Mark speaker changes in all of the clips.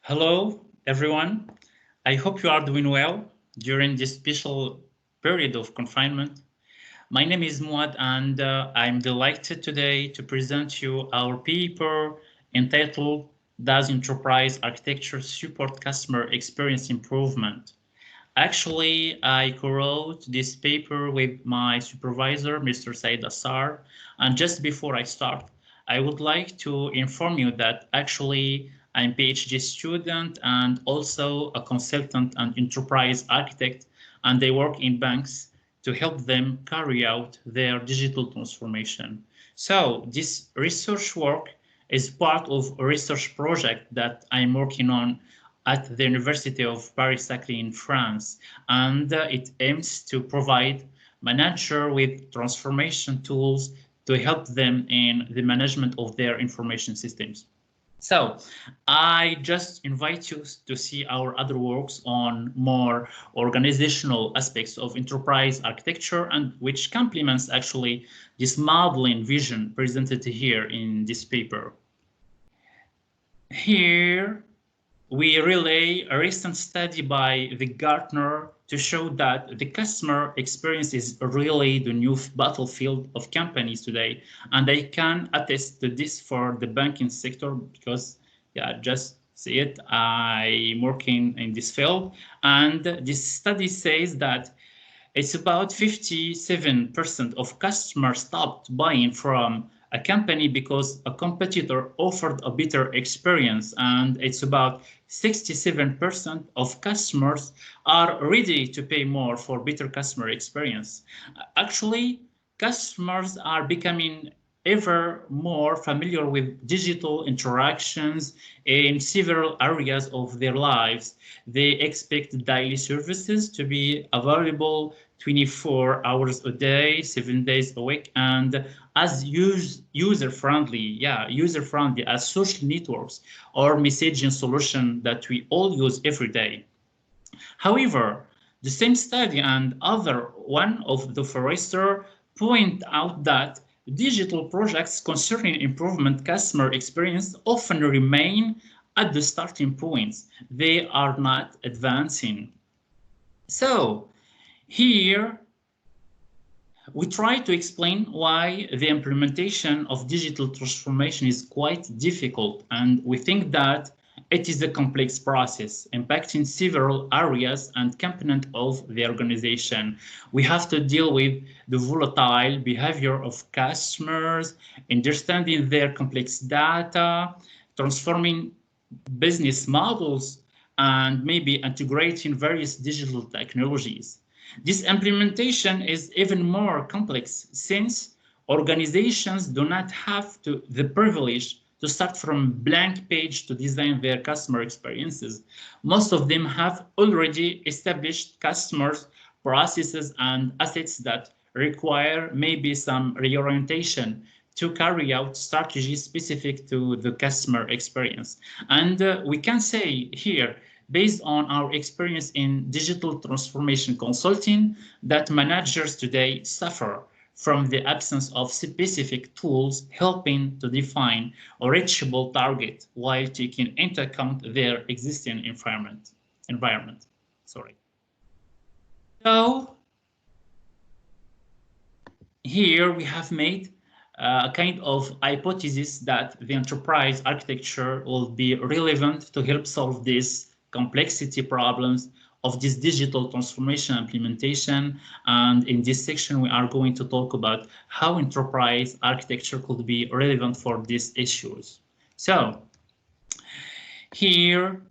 Speaker 1: Hello, everyone. I hope you are doing well during this special period of confinement. My name is Muad, and I'm delighted today to present you our paper entitled Does Enterprise Architecture Support Customer Experience Improvement? Actually, I co-wrote this paper with my supervisor, Mr. Said ASSAR, and just before I start, I would like to inform you that actually I'm a PhD student and also a consultant and enterprise architect, and I work in banks to help them carry out their digital transformation. So this research work is part of a research project that I'm working on at the University of Paris-Saclay in France, and it aims to provide manager with transformation tools to help them in the management of their information systems. So I just invite you to see our other works on more organizational aspects of enterprise architecture and which complements actually this modeling vision presented here in this paper. Here we relay a recent study by the Gartner to show that the customer experience is really the new battlefield of companies today. And I can attest to this for the banking sector because, yeah, just see it, I'm working in this field. And this study says that it's about 57% of customers stopped buying from a company because a competitor offered a better experience, and it's about 67% of customers are ready to pay more for better customer experience. Actually, customers are becoming ever more familiar with digital interactions in several areas of their lives. They expect daily services to be available 24 hours a day, 7 days a week, and as user-friendly as social networks or messaging solution that we all use every day. However, the same study and other one of the Forrester point out that digital projects concerning improvement customer experience often remain at the starting points. They are not advancing. So here we try to explain why the implementation of digital transformation is quite difficult, and we think that it is a complex process impacting several areas and components of the organization. We have to deal with the volatile behavior of customers, understanding their complex data, transforming business models, and maybe integrating various digital technologies. This implementation is even more complex since organizations do not have the privilege to start from blank page to design their customer experiences. Most of them have already established customers, processes, and assets that require maybe some reorientation to carry out strategies specific to the customer experience. And we can say here, based on our experience in digital transformation consulting, that managers today suffer from the absence of specific tools helping to define a reachable target while taking into account their existing environment. So here we have made a kind of hypothesis that the enterprise architecture will be relevant to help solve these complexity problems of this digital transformation implementation. And in this section, we are going to talk about how enterprise architecture could be relevant for these issues. So here,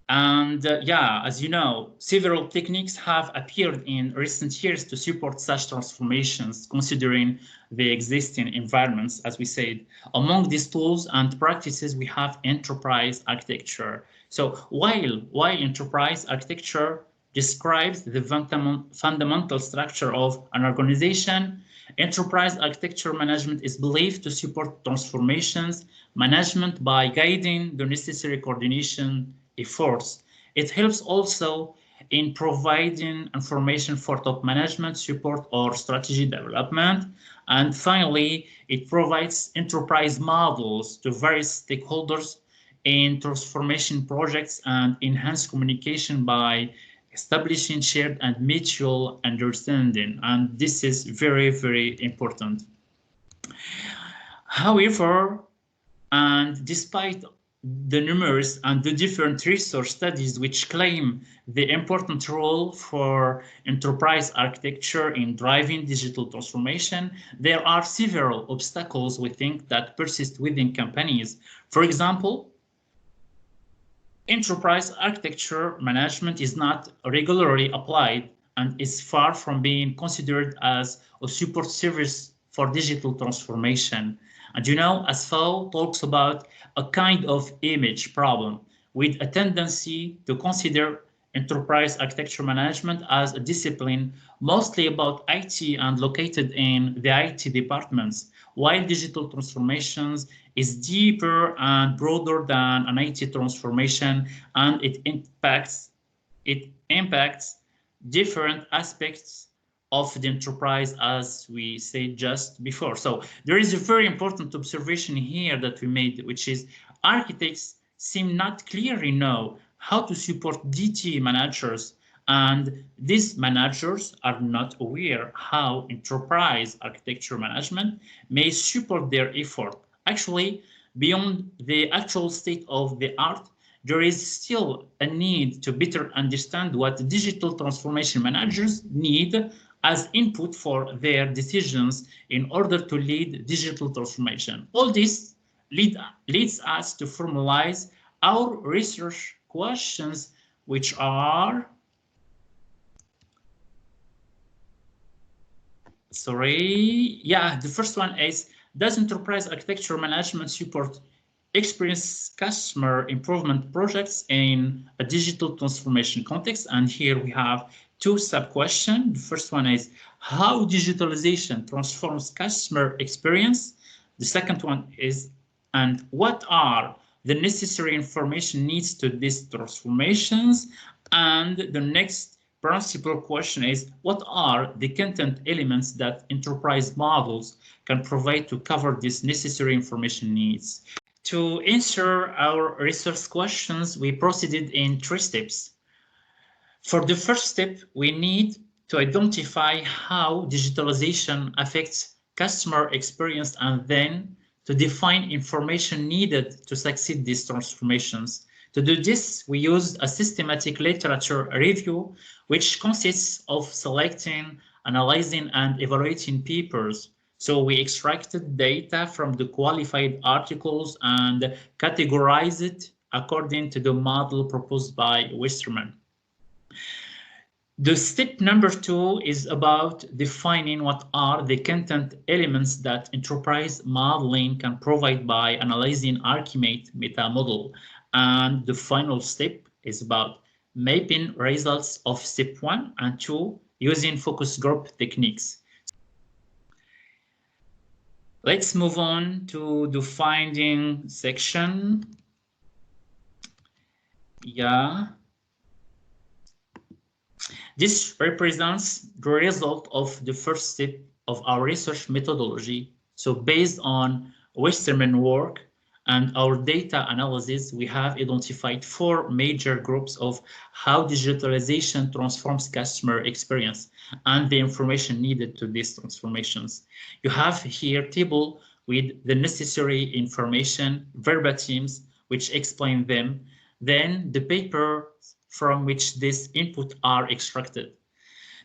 Speaker 1: and as you know, several techniques have appeared in recent years to support such transformations, considering the existing environments, as we said. Among these tools and practices, we have enterprise architecture. So while enterprise architecture describes the fundamental structure of an organization, enterprise architecture management is believed to support transformations management by guiding the necessary coordination efforts. It helps also in providing information for top management support or strategy development. And finally, it provides enterprise models to various stakeholders in transformation projects and enhance communication by establishing shared and mutual understanding. And this is very, very important. However, and despite the numerous and the different research studies which claim the important role for enterprise architecture in driving digital transformation, there are several obstacles we think that persist within companies. For example, enterprise architecture management is not regularly applied and is far from being considered as a support service for digital transformation. And you know, ASSAR talks about a kind of image problem with a tendency to consider enterprise architecture management as a discipline mostly about IT and located in the IT departments, while digital transformations is deeper and broader than an IT transformation, and it impacts different aspects of the enterprise, as we said just before. So there is a very important observation here that we made, which is architects seem not clearly know how to support DT managers, and these managers are not aware how enterprise architecture management may support their effort. Actually, beyond the actual state of the art, there is still a need to better understand what digital transformation managers need as input for their decisions in order to lead digital transformation. All this leads us to formalize our research questions, which are, the first one is, does enterprise architecture management support experience customer improvement projects in a digital transformation context? And here we have two sub-questions. The first one is how digitalization transforms customer experience. The second one is, and what are the necessary information needs to these transformations? And the next principal question is, what are the content elements that enterprise models can provide to cover these necessary information needs? To answer our research questions, we proceeded in 3 steps. For the first step, we need to identify how digitalization affects customer experience and then to define information needed to succeed these transformations. To do this, we used a systematic literature review, which consists of selecting, analyzing, and evaluating papers. So we extracted data from the qualified articles and categorized it according to the model proposed by Westerman. The step number 2 is about defining what are the content elements that enterprise modeling can provide by analyzing Archimate meta model. And the final step is about mapping results of step 1 and 2 using focus group techniques. Let's move on to the finding section. This represents the result of the first step of our research methodology. So based on Westerman work and our data analysis, we have identified 4 major groups of how digitalization transforms customer experience and the information needed to these transformations. You have here a table with the necessary information, verbatims, which explain them, then the paper from which these inputs are extracted.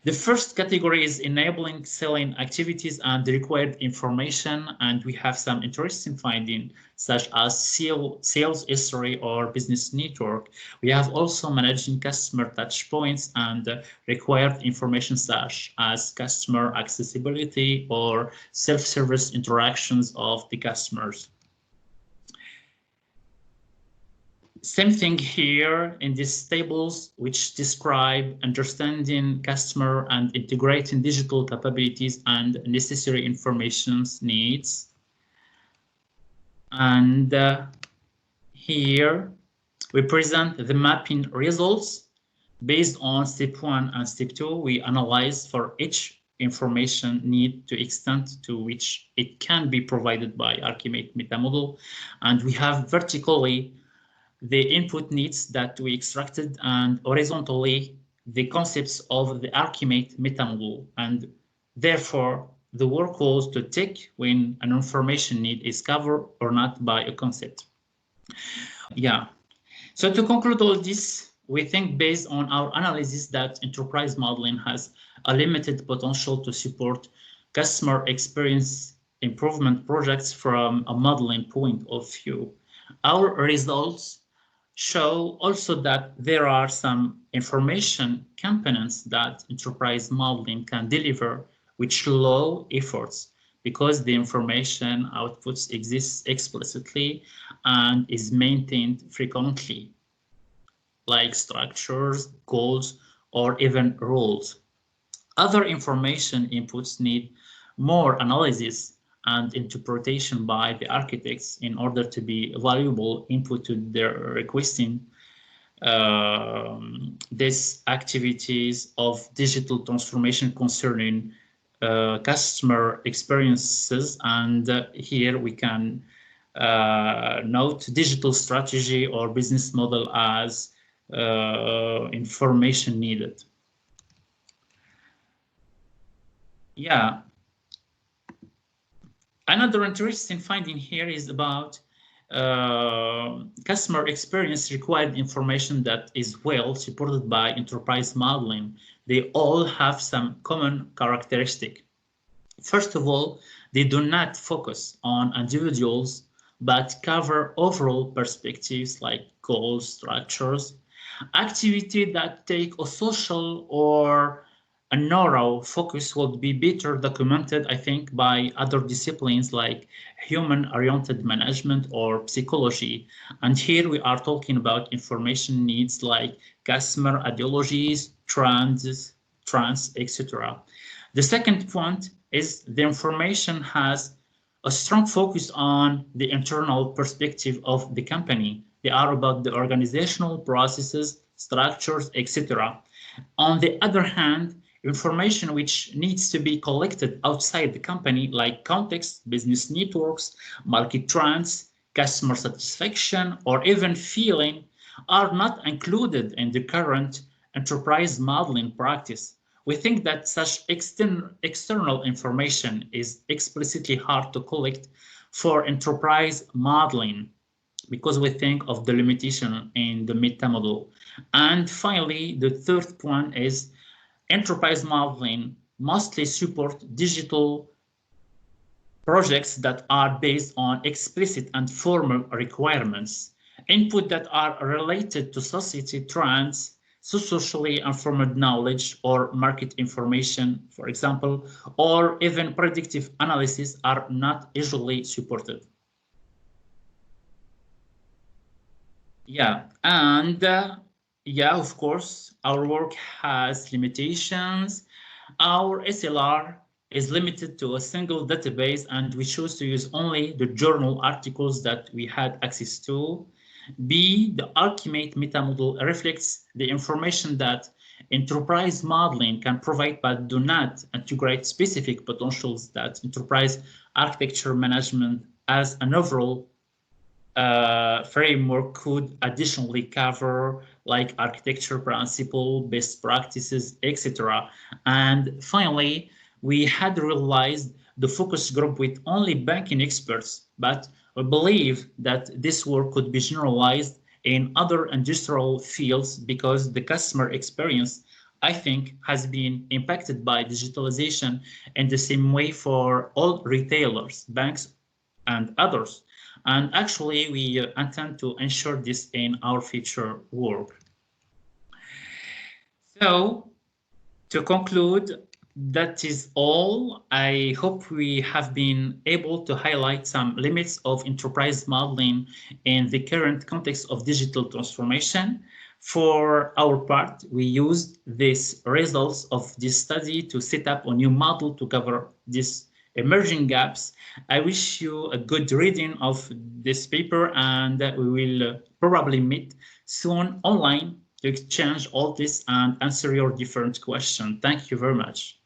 Speaker 1: The first category is enabling selling activities and the required information, and we have some interesting findings such as sales history or business network. We have also managing customer touch points and required information such as customer accessibility or self-service interactions of the customers. Same thing here in these tables, which describe understanding customer and integrating digital capabilities and necessary information's needs. And here we present the mapping results based on step 1 and step 2. We analyze for each information need to extent to which it can be provided by Archimate meta model, and we have vertically the input needs that we extracted, and horizontally the concepts of the Archimate meta model. And therefore, the work was to check when an information need is covered or not by a concept. Yeah. So to conclude all this, we think based on our analysis that enterprise modeling has a limited potential to support customer experience improvement projects from a modeling point of view. Our results show also that there are some information components that enterprise modeling can deliver with low efforts because the information outputs exists explicitly and is maintained frequently, like structures, goals, or even rules. Other information inputs need more analysis and interpretation by the architects in order to be valuable input to their requesting these activities of digital transformation concerning customer experiences. And here we can note digital strategy or business model as information needed. Yeah. Another interesting finding here is about customer experience required information that is well supported by enterprise modeling. They all have some common characteristic. First of all, they do not focus on individuals, but cover overall perspectives like goals, structures, activity that take a social or a narrow focus would be better documented, I think, by other disciplines like human-oriented management or psychology. And here we are talking about information needs like customer ideologies, trends, etc. The second point is the information has a strong focus on the internal perspective of the company. They are about the organizational processes, structures, etc. On the other hand, information which needs to be collected outside the company, like context, business networks, market trends, customer satisfaction, or even feeling, are not included in the current enterprise modeling practice. We think that such external information is explicitly hard to collect for enterprise modeling because we think of the limitation in the meta model. And finally, the third point is enterprise modeling mostly support digital projects that are based on explicit and formal requirements, input that are related to society trends, socially informed knowledge or market information, for example, or even predictive analysis are not usually supported. Yeah, and yeah, of course, our work has limitations. Our SLR is limited to a single database, and we choose to use only the journal articles that we had access to. B, the Archimate meta model reflects the information that enterprise modeling can provide, but do not integrate specific potentials that enterprise architecture management as an overall framework could additionally cover, like architecture principle, best practices, etc. And finally, we had realized the focus group with only banking experts, but we believe that this work could be generalized in other industrial fields because the customer experience, I think, has been impacted by digitalization in the same way for all retailers, banks, and others. And actually, we intend to ensure this in our future work. So, to conclude, that is all. I hope we have been able to highlight some limits of enterprise modeling in the current context of digital transformation. For our part, we used these results of this study to set up a new model to cover these emerging gaps. I wish you a good reading of this paper, and we will probably meet soon online to exchange all this and answer your different questions. Thank you very much.